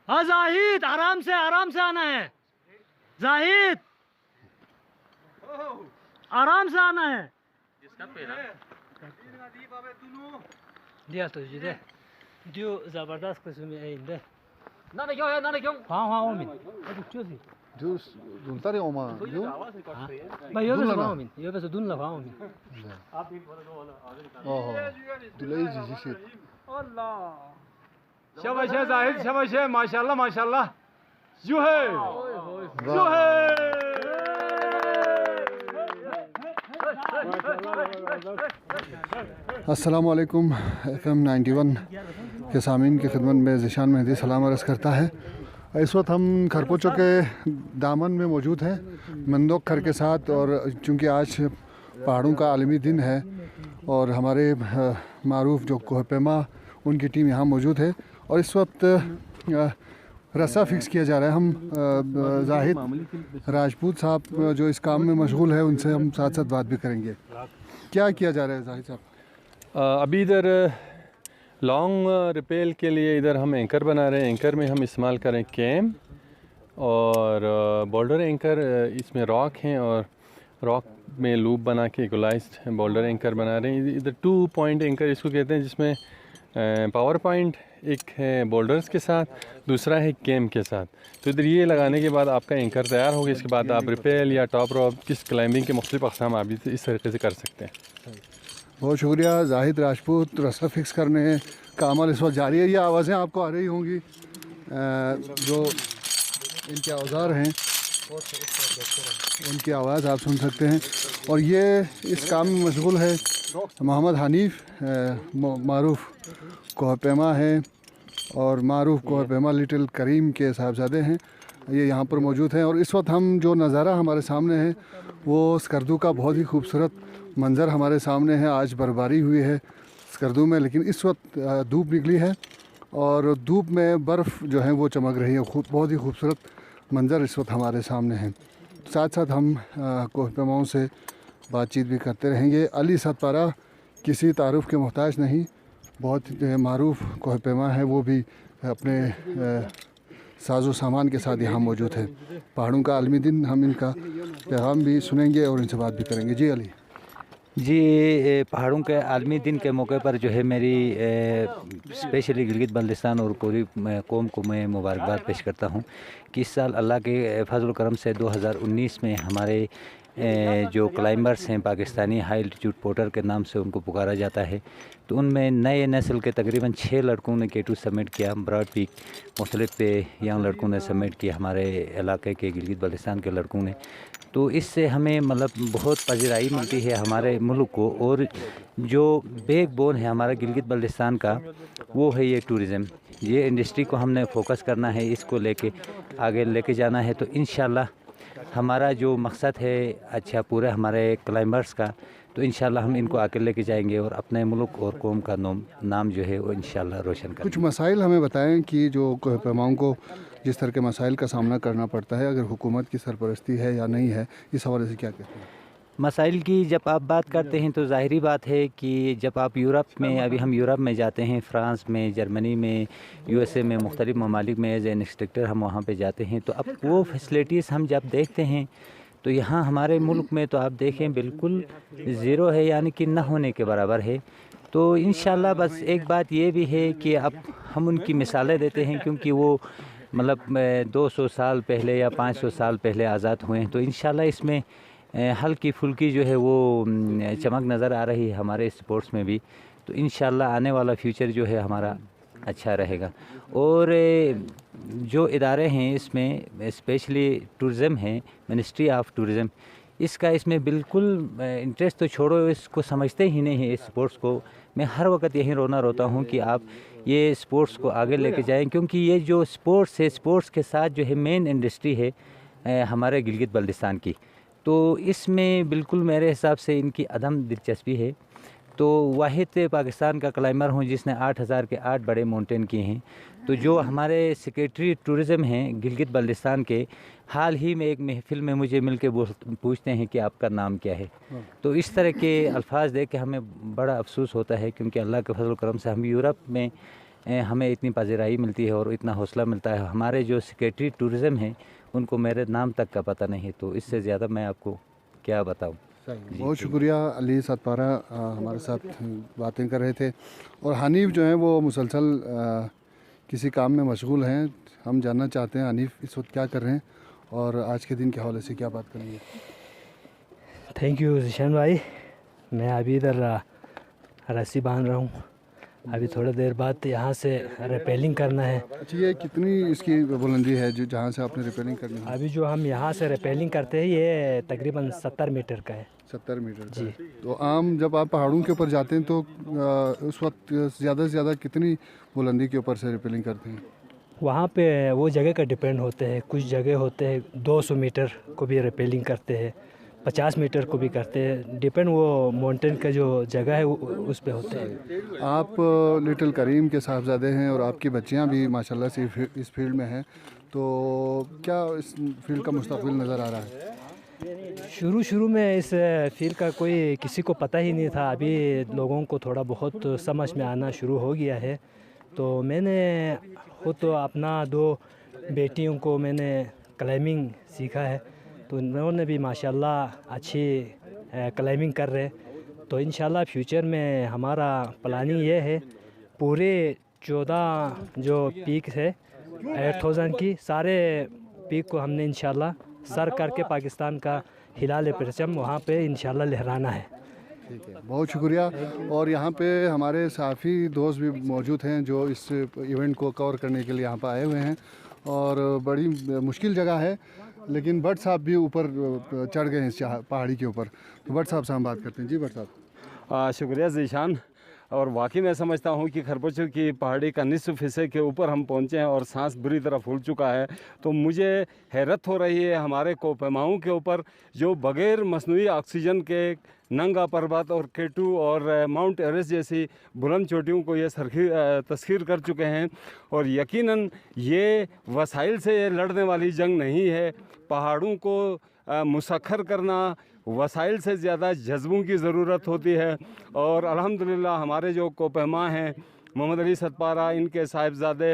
हाँ जाहिद, आराम से आना है। जाहिद, आराम से आना है। दिया तो जी दे दियो जबरदस्त किस्म में है इंदे ना क्यों है ना क्यों हाँ ओमिन अरे चूसी جوس دون تاري اوما جو ما يوبس اومين يوبس دون لا اومين اه دولي جي شي الله شاباش يا زاهد، شاباش ما شاء الله ما شاء الله. جو ہے جو ہے. السلام علیکم FM 91 کے سامعین کی خدمت میں ذیشان مہدی سلام عرض کرتا ہے. اس وقت ہم کھرپوچو کے دامن میں موجود ہیں مندوق کھر کے ساتھ، اور چونکہ آج پہاڑوں کا عالمی دن ہے اور ہمارے معروف جو کوہ پیما ان کی ٹیم یہاں موجود ہے، اور اس وقت رسا فکس کیا جا رہا ہے. ہم زاہد راجپوت صاحب جو اس کام میں مشغول ہے ان سے ہم ساتھ ساتھ بات بھی کریں گے. کیا کیا جا رہا ہے زاہد صاحب؟ ابھی ادھر لانگ ریپیل کے لیے ادھر ہم اینکر بنا رہے ہیں. اینکر میں ہم استعمال کریں کیم اور بولڈر اینکر. اس میں راک ہیں اور راک میں لوپ بنا کے گلائزڈ بولڈر اینکر بنا رہے ہیں. ادھر 2 پوائنٹ اینکر اس کو کہتے ہیں، جس میں پاور پوائنٹ ایک ہے بولڈرز کے ساتھ، دوسرا ہے کیم کے ساتھ. تو ادھر یہ لگانے کے بعد آپ کا اینکر تیار ہوگا. اس کے بعد آپ ریپیل یا ٹاپ روپ کس کلائمبنگ کے مختلف اقسام آپ اس طریقے سے کر سکتے ہیں. بہت شکریہ زاہد راجپوت. رسا فکس کرنے کا عمل اس وقت جاری ہے. یہ آوازیں آپ کو آ رہی ہوں گی جو ان کے اوزار ہیں ان کی آواز آپ سن سکتے ہیں. اور یہ اس کام میں مشغول ہے محمد حنیف، معروف کوہ پیما ہیں اور معروف کوہ پیما لٹل کریم کے صاحبزادے ہیں. یہ یہاں پر موجود ہیں، اور اس وقت ہم جو نظارہ ہمارے سامنے ہے وہ اسکردو کا بہت ہی خوبصورت منظر ہمارے سامنے ہے. آج برفباری ہوئی ہے اسکردو میں، لیکن اس وقت دھوپ نکلی ہے اور دھوپ میں برف جو ہے وہ چمک رہی ہے. بہت ہی خوبصورت منظر اس وقت ہمارے سامنے ہیں. ساتھ ساتھ ہم کوہ پیماؤں سے بات چیت بھی کرتے رہیں گے. علی ستپارہ کسی تعارف کے محتاج نہیں، بہت معروف کوہ پیما ہے. وہ بھی اپنے ساز و سامان کے ساتھ یہاں موجود ہے. پہاڑوں کا عالمی دن، ہم ان کا پیغام بھی سنیں گے اور ان سے بات بھی کریں گے. جی علی جی، پہاڑوں کے عالمی دن کے موقع پر جو ہے میری اسپیشلی گلگت بلتستان اور پوری قوم کو میں مبارکباد پیش کرتا ہوں کہ اس سال اللہ کے فضل و کرم سے 2019 میں ہمارے جو کلائمبرس ہیں پاکستانی ہائی الٹیٹیوڈ پورٹر کے نام سے ان کو پکارا جاتا ہے، تو ان میں نئے نسل کے تقریباً 6 لڑکوں نے K2 سبمٹ کیا. براڈ پیک مختلف پہ ینگ لڑکوں نے سبمٹ کیا، ہمارے علاقے کے گلگت بلتستان کے لڑکوں نے. تو اس سے ہمیں بہت پذیرائی ملتی ہے ہمارے ملک کو، اور جو بیک بون ہے ہمارا گلگت بلتستان کا وہ ہے یہ ٹورزم. یہ انڈسٹری کو ہم نے فوکس کرنا ہے، اس کو لے کے آگے لے کے جانا ہے. تو انشاءاللہ ہمارا جو مقصد ہے اچھا پورے ہمارے کلائمبرس کا، تو انشاءاللہ ہم ان کو آگے لے کے جائیں گے اور اپنے ملک اور قوم کا نام جو ہے وہ انشاءاللہ روشن کریں گے. کچھ مسائل ہمیں بتائیں کہ جو کوہ پیماؤں کو جس طرح کے مسائل کا سامنا کرنا پڑتا ہے، اگر حکومت کی سرپرستی ہے یا نہیں ہے، اس حوالے سے کیا کہتے ہیں؟ مسائل کی جب آپ بات کرتے ہیں تو ظاہری بات ہے کہ جب آپ یورپ میں، ابھی ہم یورپ میں جاتے ہیں، فرانس میں، جرمنی میں، USA میں، مختلف ممالک میں ایز این انسٹرکٹر ہم وہاں پہ جاتے ہیں، تو اب وہ فیسلٹیز ہم جب دیکھتے ہیں تو یہاں ہمارے ملک میں تو آپ دیکھیں بالکل زیرو ہے، یعنی کہ نہ ہونے کے برابر ہے. تو انشاءاللہ بس ایک بات یہ بھی ہے کہ اب ہم ان کی مثالیں دیتے ہیں، کیونکہ وہ 200 سال پہلے یا 500 سال پہلے آزاد ہوئے ہیں. تو انشاءاللہ اس میں ہلکی پھلکی جو ہے وہ چمک نظر آ رہی ہے ہمارے اسپورٹس میں بھی. تو انشاءاللہ آنے والا فیوچر جو ہے ہمارا اچھا رہے گا. اور جو ادارے ہیں اس میں اسپیشلی ٹورزم ہیں، منسٹری آف ٹورزم، اس میں بالکل انٹرسٹ تو چھوڑو، اس کو سمجھتے ہی نہیں ہیں اس اسپورٹس کو. میں ہر وقت یہی روتا ہوں کہ آپ یہ اسپورٹس کو آگے لے کے جائیں، کیونکہ یہ جو اسپورٹس ہے، اسپورٹس کے ساتھ جو ہے مین انڈسٹری ہے ہمارے گلگت بلتستان کی. تو اس میں بالکل میرے حساب سے ان کی عدم دلچسپی ہے. تو واحد پاکستان کا کلائمبر ہوں جس نے 8000 کے 8 بڑے ماؤنٹین کیے ہیں. تو جو ہمارے سیکریٹری ٹورزم ہیں گلگت بلتستان کے، حال ہی میں ایک محفل میں مجھے مل کے پوچھتے ہیں کہ آپ کا نام کیا ہے. تو اس طرح کے الفاظ دیکھ کے ہمیں بڑا افسوس ہوتا ہے، کیونکہ اللہ کے فضل و کرم سے ہم یورپ میں हमें इतनी पजीराई मिलती है और इतना हौसला मिलता है। हमारे जो सेक्रेटरी टूरिज़्म हैं उनको मेरे नाम तक का पता नहीं है, तो इससे ज़्यादा मैं आपको क्या बताऊँ। बहुत शुक्रिया। अली सतपारा हमारे साथ बातें कर रहे थे, और हनीफ जो हैं वो मुसलसल किसी काम में मशगूल हैं। हम जानना चाहते हैं हनीफ इस वक्त क्या कर रहे हैं और आज के दिन के हवाले से क्या बात करेंगे। थैंक यू जिशान भाई। मैं अभी इधर रस्सी बांध रहा हूँ। अभी थोड़ी देर बाद यहाँ से रेपेलिंग करना है। अच्छा, ये कितनी इसकी बुलंदी है जो जहाँ से आपने रिपेयरिंग करनी है? अभी जो हम यहाँ से रेपेलिंग करते हैं ये तकरीबन 70 मीटर का है। 70 मीटर जी। तो आम जब आप पहाड़ों के ऊपर जाते हैं तो उस वक्त ज़्यादा से ज़्यादा कितनी बुलंदी के ऊपर से रिपेलिंग करते हैं? वहाँ पे वो जगह का डिपेंड होते हैं। कुछ जगह होते हैं 200 मीटर को भी रेपेलिंग करते हैं, 50 मीटर को भी करते हैं। डिपेंड वो माउंटेन का जो जगह है उस पे होते हैं। आप लिटिल करीम के साहबजादे हैं और आपकी बच्चियाँ भी माशाल्लाह से इस फील्ड में हैं, तो क्या इस फील्ड का मुस्तकबिल नज़र आ रहा है? शुरू में इस फील्ड का कोई किसी को पता ही नहीं था। अभी लोगों को थोड़ा बहुत समझ में आना शुरू हो गया है। तो मैंने खुद तो अपना 2 बेटियों को मैंने क्लाइंबिंग सीखा है, तो उन्होंने भी माशाल्लाह अच्छी क्लाइंबिंग कर रहे हैं। तो इंशाल्लाह फ्यूचर में हमारा प्लानिंग ये है पूरे 14 जो पीक है 8000 की, सारे पीक को हमने इंशाल्लाह सर करके पाकिस्तान का हिलाल परचम वहाँ पे इंशाल्लाह लहराना है। ठीक है, बहुत शुक्रिया। और यहाँ पे हमारे साफ़ी दोस्त भी मौजूद हैं जो इस इवेंट को कवर करने के लिए यहाँ पर आए हुए हैं, और बड़ी मुश्किल जगह है, लेकिन भट्ट साहब भी ऊपर चढ़ गए हैं इस पहाड़ी के ऊपर। तो भट्ट साहब से हम बात करते हैं। जी भट्ट साहब। शुक्रिया ज़ीशान। और वाकई मैं समझता हूँ कि खरबूजों की पहाड़ी का निसफ हिस्से के ऊपर हम पहुँचे हैं और सांस बुरी तरह फूल चुका है। तो मुझे हैरत हो रही है हमारे कोपैमाओं के ऊपर जो बग़ैर मसनूई ऑक्सीजन के नंगा पर्वत और केटू और माउंट एवरेस्ट जैसी बुलंद चोटियों को ये तस्खीर कर चुके हैं। और यकीनन ये वसाइल से लड़ने वाली जंग नहीं है। पहाड़ों को मुसख्खर करना वसाइल से ज़्यादा जज्बों की ज़रूरत होती है। और अल्हम्दुलिल्लाह हमारे जो कोपैमा हैं, मोहम्मद अली सतपारा, इनके साहिबजादे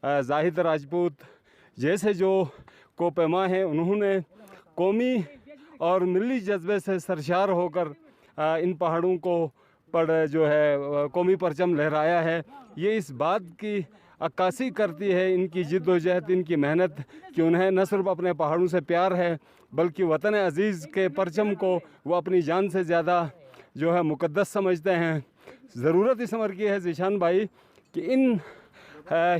जाहिद राजपूत जैसे जो कोपैमा हैं, उन्होंने कौमी और मिली जज्बे से सरशार होकर इन पहाड़ों को पर जो है कौमी परचम लहराया है। ये इस बात की अक्कासी करती है इनकी जिद्दोजहद, इनकी मेहनत, कि उन्हें न सिर्फ अपने पहाड़ों से प्यार है बल्कि वतन अज़ीज़ के परचम को वो अपनी जान से ज़्यादा जो है मुक़द्दस समझते हैं। ज़रूरत इस अमर की है ज़ीशान भाई कि इन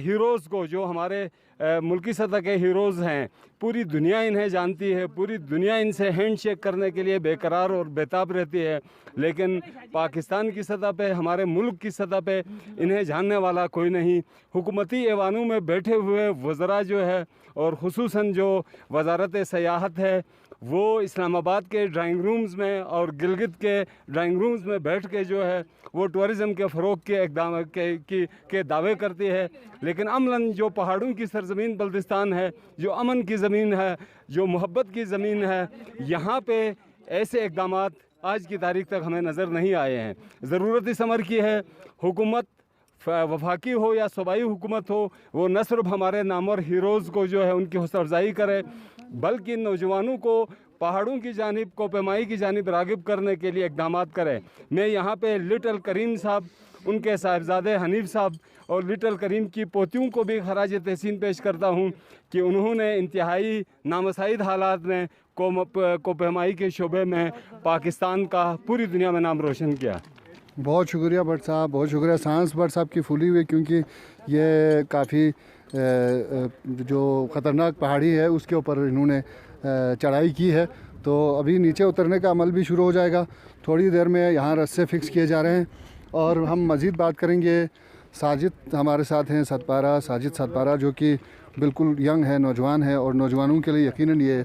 हीरोज़ को, जो हमारे मुल्की सतह के हीरोज़ हैं, पूरी दुनिया इन्हें जानती है, पूरी दुनिया इनसे हैंड शेक करने के लिए बेकरार और बेताब रहती है, लेकिन पाकिस्तान की सतह पे, हमारे मुल्क की सतह पे इन्हें जानने वाला कोई नहीं। हुकूमती ऐवानों में बैठे हुए वज़रा जो है, और ख़ुसूसन जो वज़ारत सयाहत है, वो इस्लामाबाद के ड्राइंग रूम्स में और गिलगित के ड्राइंग रूम्स में बैठ के जो है वो टूरिज़म के फ़रोग़ के इक़दाम के दावे करती है, लेकिन अमलन जो पहाड़ों की सरज़मीन बल्दिस्तान है, जो अमन की ज़मीन है, जो मोहब्बत की ज़मीन है, यहाँ पे ऐसे इक़दामात आज की तारीख़ तक हमें नज़र नहीं आए हैं। ज़रूरत इस अमर की है हुकूमत वफाकी हो या सूबाई हुकूमत हो, वो न सिर्फ हमारे नामवर हीरोज़ को जो है उनकी हौसला अफजाई करे, बल्कि नौजवानों को पहाड़ों की जानिब, कोपैमाई की जानिब राग़िब करने के लिए इक़दामात करें। मैं यहाँ पे लिटिल करीम साहब, उनके साहिबजादे हनीफ साहब और लिटिल करीम की पोतियों को भी खराज तहसीन पेश करता हूँ कि उन्होंने इंतहाई नामसाइद हालात में कोपैमाई के शोबे में पाकिस्तान का पूरी दुनिया में नाम रोशन किया। बहुत शुक्रिया भट्ट साहब, बहुत शुक्रिया। सांस भट्ट साहब की फूली हुई, क्योंकि ये काफ़ी जो ख़तरनाक पहाड़ी है उसके ऊपर इन्होंने चढ़ाई की है। तो अभी नीचे उतरने का अमल भी शुरू हो जाएगा। थोड़ी देर में यहाँ रस्से फिक्स किए जा रहे हैं और हम मज़ीद बात करेंगे। साजिद हमारे साथ हैं, सतपारा, साजिद सतपारा, जो कि बिल्कुल यंग है, नौजवान है, और नौजवानों के लिए यकीनन ये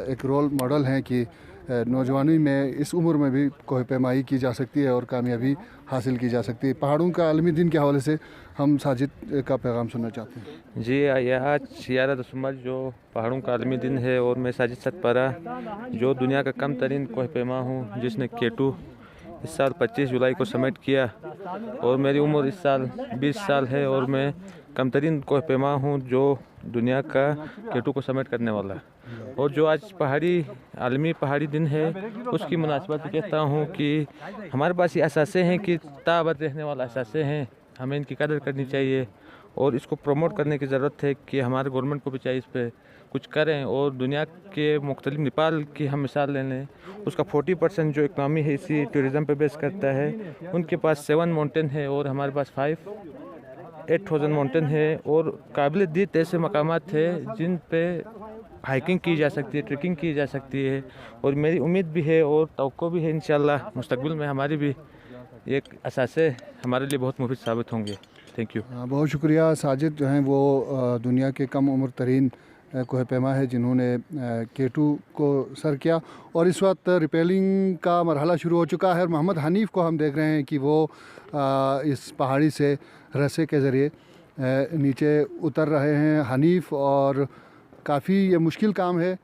एक रोल मॉडल हैं कि नौजवानी में इस उम्र में भी कोहपेमाई की जा सकती है और कामयाबी हासिल की जा सकती है। पहाड़ों का आलमी दिन के हवाले से हम साजिद का पैगाम सुनना चाहते हैं। जी, आज 11 दिसंबर जो पहाड़ों का आलमी दिन है, और मैं साजिद सतपारा जो दुनिया का कम तरीन कोहपेमा हूँ, जिसने केटू इस साल 25 जुलाई को समिट किया और मेरी उम्र इस साल 20 साल है और मैं कमतरीन कोह पैमा हूँ जो दुनिया का K2 को समिट करने वाला है। और जो आज आलमी पहाड़ी दिन है उसकी मुनासिबत कहता हूँ कि हमारे पास ये असासे हैं कि ताबत रहने वाला असासे हैं, हमें इनकी कदर करनी चाहिए और इसको प्रमोट करने की ज़रूरत है कि हमारे गवर्नमेंट को भी चाहिए इस पर कुछ करें। और दुनिया के मुख्तलिफ, नेपाल की हम मिसाल ले लें, उसका 40% जो इकनॉमी है इसी टूरिज़म पे बेस करता है। उनके पास 7 माउंटेन है और हमारे पास 8,000 माउंटेन है और काबिल दीद ऐसे मकामात थे जिन पे हाइकिंग की जा सकती है, ट्रैकिंग की जा सकती है। और मेरी उम्मीद भी है और तवक्को भी है इंशाल्लाह मुस्तकबिल में हमारी भी एक असासे हमारे लिए बहुत मुफीद साबित होंगे। Thank you. बहुत शुक्रिया। साजिद जो हैं वो दुनिया के कम उम्र तरीन कोह पैमा है जिन्होंने K2 को सर किया और इस वक्त रिपेलिंग का मरहला शुरू हो चुका है। मोहम्मद हनीफ़ को हम देख रहे हैं कि वो इस पहाड़ी से रस्से के ज़रिए नीचे उतर रहे हैं। हनीफ़ और काफ़ी ये मुश्किल काम है,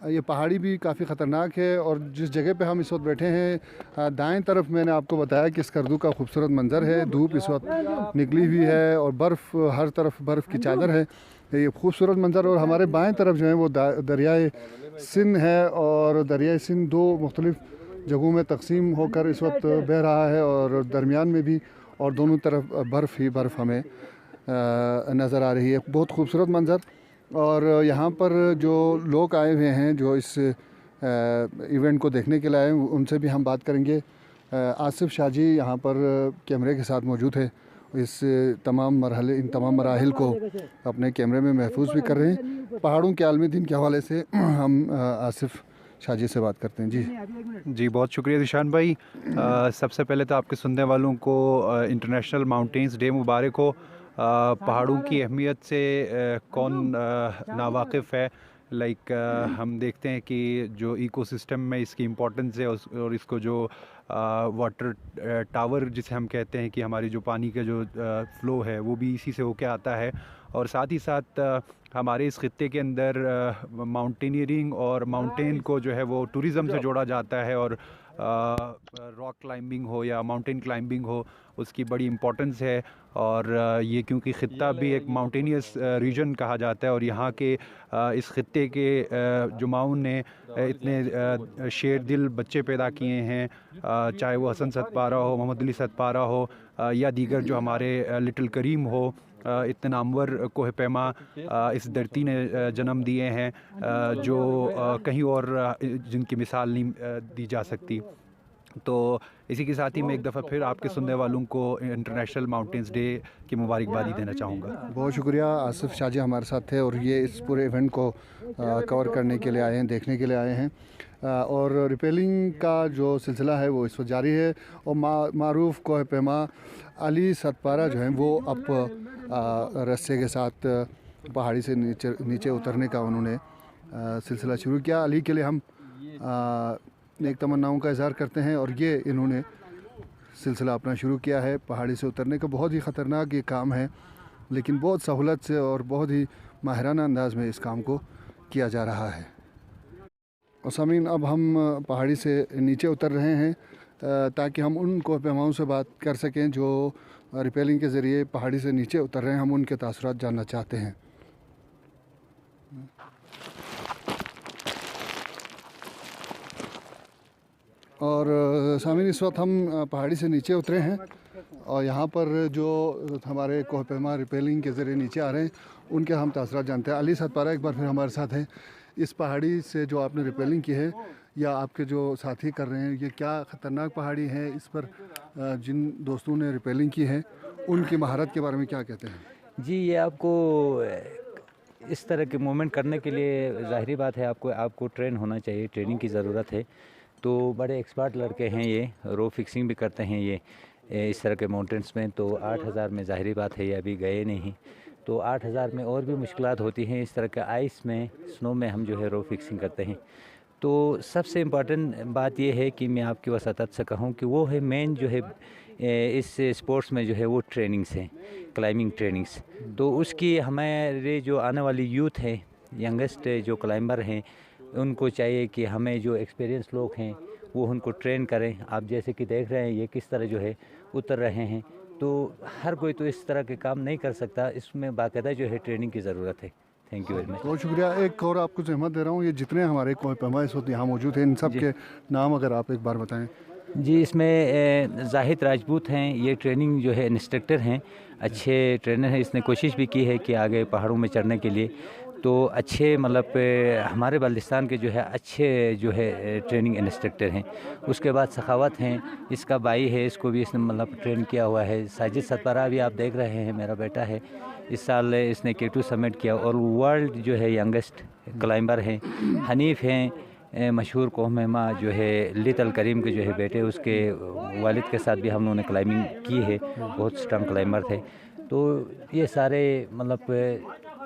ये पहाड़ी भी काफ़ी ख़तरनाक है। और जिस जगह पे हम इस वक्त बैठे हैं दाएं तरफ मैंने आपको बताया कि स्कर्दू का खूबसूरत मंज़र है। धूप इस वक्त निकली हुई है और बर्फ़, हर तरफ बर्फ़ की चादर है, ये खूबसूरत मंज़र। और हमारे बाएं तरफ जो है वो दरियाए सिंध है और दरियाए सिंध 2 मुख्तलिफ़ जगहों में तकसीम होकर इस वक्त बह रहा है और दरमियान में भी और दोनों तरफ बर्फ़ ही बर्फ़ हमें नज़र आ रही है। बहुत खूबसूरत मंज़र। और यहाँ पर जो लोग आए हुए हैं जो इस इवेंट को देखने के लिए आए हैं उनसे भी हम बात करेंगे। आसिफ शाह जी यहाँ पर कैमरे के साथ मौजूद है, इस इन तमाम मराहिल को अपने कैमरे में महफूज भी कर रहे हैं। पहाड़ों के आलमी दिन के हवाले से हम आसिफ शाह जी से बात करते हैं। जी बहुत शुक्रिया दिशान भाई। सबसे पहले तो आपके सुनने वालों को इंटरनेशनल माउंटेन्स डे मुबारक हो। पहाड़ों की अहमियत से कौन नावाकिफ़ है। हम देखते हैं कि जो इकोसिस्टम में इसकी इम्पोर्टेंस है और इसको जो वाटर टावर जिसे हम कहते हैं कि हमारी जो पानी का जो फ़्लो है वो भी इसी से होके आता है। और साथ ही साथ हमारे इस खित्ते के अंदर माउंटेनियरिंग और माउंटेन को जो है वो टूरिज़म से जोड़ा जाता है और रॉक क्लाइंबिंग हो या माउंटेन क्लाइंबिंग हो उसकी बड़ी इम्पोर्टेंस है। और ये क्योंकि ख़ित्ता भी एक माउंटेनियस रीजन कहा जाता है और यहाँ के इस खित्ते के जुमाऊन ने इतने शेर दिल बच्चे पैदा किए हैं, चाहे वो हसन सतपारा हो, मोहम्मद अली सतपारा हो या दीगर जो हमारे लिटिल करीम हो। इतने नामवर कोह पैमा इस धरती ने जन्म दिए हैं जो कहीं और जिनकी मिसाल नहीं दी जा सकती। तो इसी के साथ ही मैं एक दफ़ा फिर आपके सुनने वालों को इंटरनेशनल माउंटेन्स डे की मुबारकबादी देना चाहूँगा। बहुत शुक्रिया। आसिफ शाह जी हमारे साथ थे और ये इस पूरे इवेंट को कवर करने के लिए आए हैं, देखने के लिए आए हैं। और रिपेलिंग का जो सिलसिला है वो इस वक्त जारी है और मारूफ कोह पैमा अली सतपारा जो हैं वो अब रस्से के साथ पहाड़ी से नीचे उतरने का उन्होंने सिलसिला शुरू किया। अली के लिए हम नेक तमन्नाओं का इज़हार करते हैं और ये इन्होंने सिलसिला अपना शुरू किया है पहाड़ी से उतरने का। बहुत ही ख़तरनाक ये काम है लेकिन बहुत सहूलत से और बहुत ही माहिराना अंदाज में इस काम को किया जा रहा है। और सामीन अब हम पहाड़ी से नीचे उतर रहे हैं ताकि हम उन कोह पैमाओं से बात कर सकें जो रिपेलिंग के ज़रिए पहाड़ी से नीचे उतर रहे हैं। हम उनके तासुरात जानना चाहते हैं। और सामीन इस वक्त हम पहाड़ी से नीचे उतरे हैं और यहाँ पर जो हमारे कोह पैमा रिपेलिंग के ज़रिए नीचे आ रहे हैं उनके हम तासुरात जानते हैं। अली सतपारा एक बार फिर हमारे साथ हैं। इस पहाड़ी से जो आपने रिपेलिंग की है या आपके जो साथी कर रहे हैं, ये क्या ख़तरनाक पहाड़ी है, इस पर जिन दोस्तों ने रिपेलिंग की है उनकी महारत के बारे में क्या कहते हैं? जी, ये आपको इस तरह के मूवमेंट करने के लिए ज़ाहिरी बात है आपको ट्रेन होना चाहिए, ट्रेनिंग की ज़रूरत है। तो बड़े एक्सपर्ट लड़के हैं, ये रो फिक्सिंग भी करते हैं ये इस तरह के माउंटेन्स में। तो 8,000 में ज़ाहिरी बात है ये अभी गए नहीं, तो 8,000 में और भी मुश्किलात होती हैं। इस तरह के आइस में, स्नो में हम जो है रो फिक्सिंग करते हैं। तो सबसे इम्पॉर्टेंट बात यह है कि मैं आपकी वसातत से कहूँ कि वो है मेन जो है इस स्पोर्ट्स में जो है वो ट्रेनिंग्स हैं, क्लाइंबिंग ट्रेनिंग्स। तो उसकी हमारे जो आने वाली यूथ है, यंगेस्ट जो क्लाइंबर हैं, उनको चाहिए कि हमें जो एक्सपीरियंस लोग हैं وہ ان کو ٹرین کریں. آپ جیسے کہ دیکھ رہے ہیں یہ کس طرح جو ہے اتر رہے ہیں. تو ہر کوئی تو اس طرح کے کام نہیں کر سکتا, اس میں باقاعدہ جو ہے ٹریننگ کی ضرورت ہے. Thank you very much. بہت شکریہ. ایک اور آپ کو زحمت دے رہا ہوں, یہ جتنے ہمارے کوہ پیما اس وقت یہاں موجود ہیں ان سب کے نام اگر آپ ایک بار بتائیں. جی, اس میں زاہد راجپوت ہیں, یہ ٹریننگ جو ہے انسٹرکٹر ہیں, اچھے ٹرینر ہیں. اس نے کوشش بھی کی ہے کہ آگے پہاڑوں میں چڑھنے کے لیے, تو اچھے مطلب ہمارے بلتستان کے جو ہے اچھے جو ہے ٹریننگ انسٹرکٹر ہیں. اس کے بعد سخاوت ہیں, اس کا بھائی ہے, اس کو بھی اس نے مطلب ٹرین کیا ہوا ہے. ساجد ستپارہ بھی آپ دیکھ رہے ہیں, میرا بیٹا ہے, اس سال اس نے K2 سبمٹ کیا, اور ورلڈ جو ہے ینگسٹ کلائمبر ہیں. حنیف ہیں, مشہور کوہ پیما جو ہے لٹل کریم کے جو ہے بیٹے, اس کے والد کے ساتھ بھی ہم لوگوں نے کلائمبنگ کی ہے, بہت اسٹرانگ کلائمبر تھے. تو یہ سارے مطلب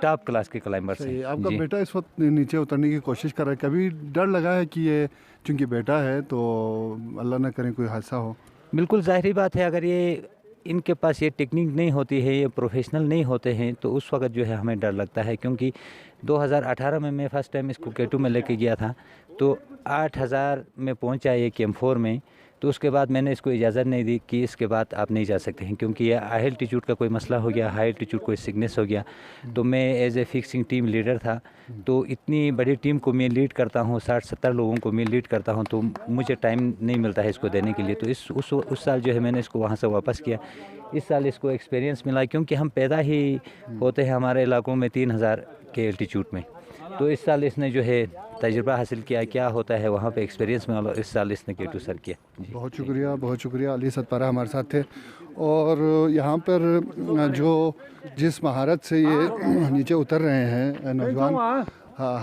ٹاپ کلاس کے کلائمبرس ہیں. آپ کا بیٹا اس وقت نیچے اترنے کی کوشش کر رہا ہے, کبھی ڈر لگا ہے کہ یہ چونکہ بیٹا ہے تو اللہ نہ کرے کوئی حادثہ ہو؟ بالکل ظاہری بات ہے, اگر یہ ان کے پاس یہ ٹیکنیک نہیں ہوتی ہے, یہ پروفیشنل نہیں ہوتے ہیں, تو اس وقت جو ہے ہمیں ڈر لگتا ہے. کیونکہ 2018 میں فرسٹ ٹائم اس کو K2 میں لے کے گیا تھا, تو 8000 میں پہنچا یہ Camp 4 میں. تو اس کے بعد میں نے اس کو اجازت نہیں دی کہ اس کے بعد آپ نہیں جا سکتے ہیں, کیونکہ یہ ہائی الٹیچوڈ کا کوئی مسئلہ ہو گیا, ہائی الٹیچوڈ کوئی سگنس ہو گیا. تو میں as a fixing team leader تھا, تو اتنی بڑی ٹیم کو میں لیڈ کرتا ہوں, 60-70 لوگوں کو میں لیڈ کرتا ہوں, تو مجھے ٹائم نہیں ملتا ہے اس کو دینے کے لیے. تو اس سال جو ہے میں نے اس کو وہاں سے واپس کیا. اس سال اس کو ایکسپیرینس ملا, کیونکہ ہم پیدا ہی ہوتے ہیں ہمارے علاقوں میں 3000 کے الٹیچوڈ میں. تو اس سال اس نے جو ہے تجربہ حاصل کیا, کیا ہوتا ہے وہاں پہ ایکسپیرینس میں, اس سال اس نے K2 سر کیا. بہت شکریہ, بہت شکریہ. علی ستپارہ ہمارے ساتھ تھے, اور یہاں پر جو جس مہارت سے یہ نیچے اتر رہے ہیں نوجوان,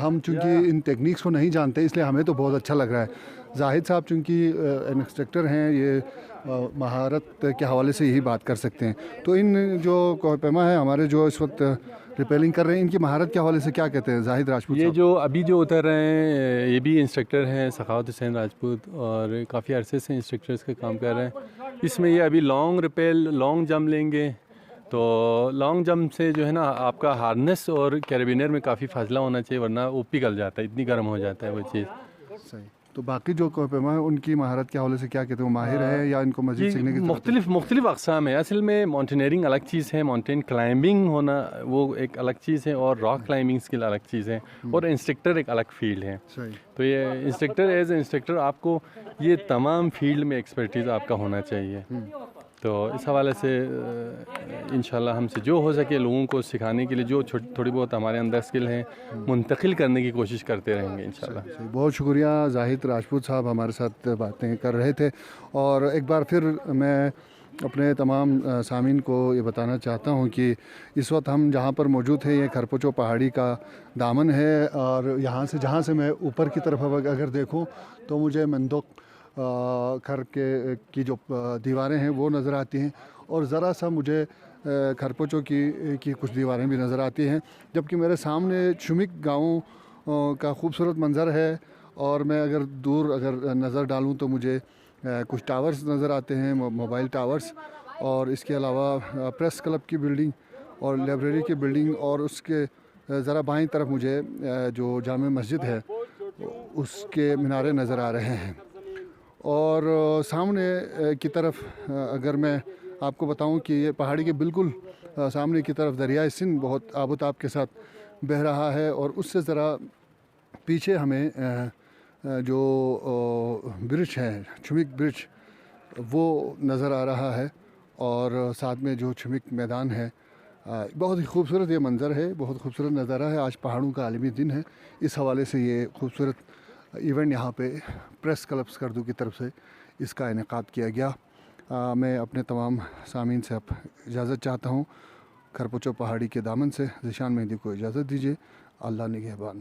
ہم چونکہ ان ٹیکنیکس کو نہیں جانتے اس لیے ہمیں تو بہت اچھا لگ رہا ہے. زاہد صاحب چونکہ انسٹرکٹر ہیں, یہ مہارت کے حوالے سے یہی بات کر سکتے ہیں. تو ان جو کوہ پیما ہے ہمارے جو اس وقت ریپیلنگ کر رہے ہیں, ان کی مہارت کے حوالے سے کیا کہتے ہیں زاہد راجپوت یہ صاحب؟ جو ابھی جو اتر رہے ہیں یہ بھی انسٹرکٹر ہیں, سخاوت حسین راجپوت, اور کافی عرصے سے انسٹرکٹرز کا کام کر رہے ہیں. اس میں یہ ابھی لانگ ریپیل, لانگ جمپ لیں گے. تو لانگ جمپ سے جو ہے نا آپ کا ہارنس اور کیرابینر میں کافی فاصلہ ہونا چاہیے, ورنہ وہ پگھل جاتا ہے, اتنی گرم ہو جاتا ہے وہ چیز. صحیح. تو باقی جو کوہ پیما ہے ان کی مہارت کے حوالے سے کیا کہتے ہیں, وہ ماہر ہے یا ان کو مزید سیکھنے کی مختلف اقسام ہے. اصل میں ماؤنٹینئرنگ الگ چیز ہے, ماؤنٹین کلائمبنگ ہونا وہ ایک الگ چیز ہے, اور راک کلائمبنگ اسکل الگ چیز ہے, اور انسٹرکٹر ایک الگ فیلڈ ہے. تو یہ انسٹرکٹر ایز اے انسٹرکٹر آپ کو یہ تمام فیلڈ میں ایکسپرٹیز آپ کا ہونا چاہیے. تو اس حوالے سے انشاءاللہ ہم سے جو ہو سکے لوگوں کو سکھانے کے لیے جو تھوڑی بہت ہمارے اندر اسکل ہیں منتقل کرنے کی کوشش کرتے رہیں گے انشاءاللہ. بہت شکریہ. زاہد راجپوت صاحب ہمارے ساتھ باتیں کر رہے تھے, اور ایک بار پھر میں اپنے تمام سامعین کو یہ بتانا چاہتا ہوں کہ اس وقت ہم جہاں پر موجود ہیں یہ کھرپوچو پہاڑی کا دامن ہے, اور یہاں سے جہاں سے میں اوپر کی طرف اگر دیکھوں تو مجھے مندوق گھر کی جو دیواریں ہیں وہ نظر آتی ہیں, اور ذرا سا مجھے کھرپوچو کی کچھ دیواریں بھی نظر آتی ہیں, جبکہ میرے سامنے چمک گاؤں کا خوبصورت منظر ہے. اور میں اگر دور نظر ڈالوں تو مجھے کچھ ٹاورز نظر آتے ہیں, موبائل ٹاورز, اور اس کے علاوہ پریس کلب کی بلڈنگ اور لائبریری کی بلڈنگ, اور اس کے ذرا بائیں طرف مجھے جو جامع مسجد ہے اس کے مینارے نظر آ رہے ہیں. اور سامنے کی طرف اگر میں آپ کو بتاؤں کہ یہ پہاڑی کے بالکل سامنے کی طرف دریائے سندھ بہت آب و تاب کے ساتھ بہہ رہا ہے, اور اس سے ذرا پیچھے ہمیں جو برج ہے چمک برج وہ نظر آ رہا ہے, اور ساتھ میں جو چمک میدان ہے. بہت ہی خوبصورت یہ منظر ہے, بہت خوبصورت نظارہ ہے. آج پہاڑوں کا عالمی دن ہے, اس حوالے سے یہ خوبصورت ایونٹ یہاں پہ پریس کلب سکردو کی طرف سے اس کا انعقاد کیا گیا. میں اپنے تمام سامعین سے اب اجازت چاہتا ہوں. کھرپوچو پہاڑی کے دامن سے ذیشان مہدی کو اجازت دیجیے. اللہ نگہبان.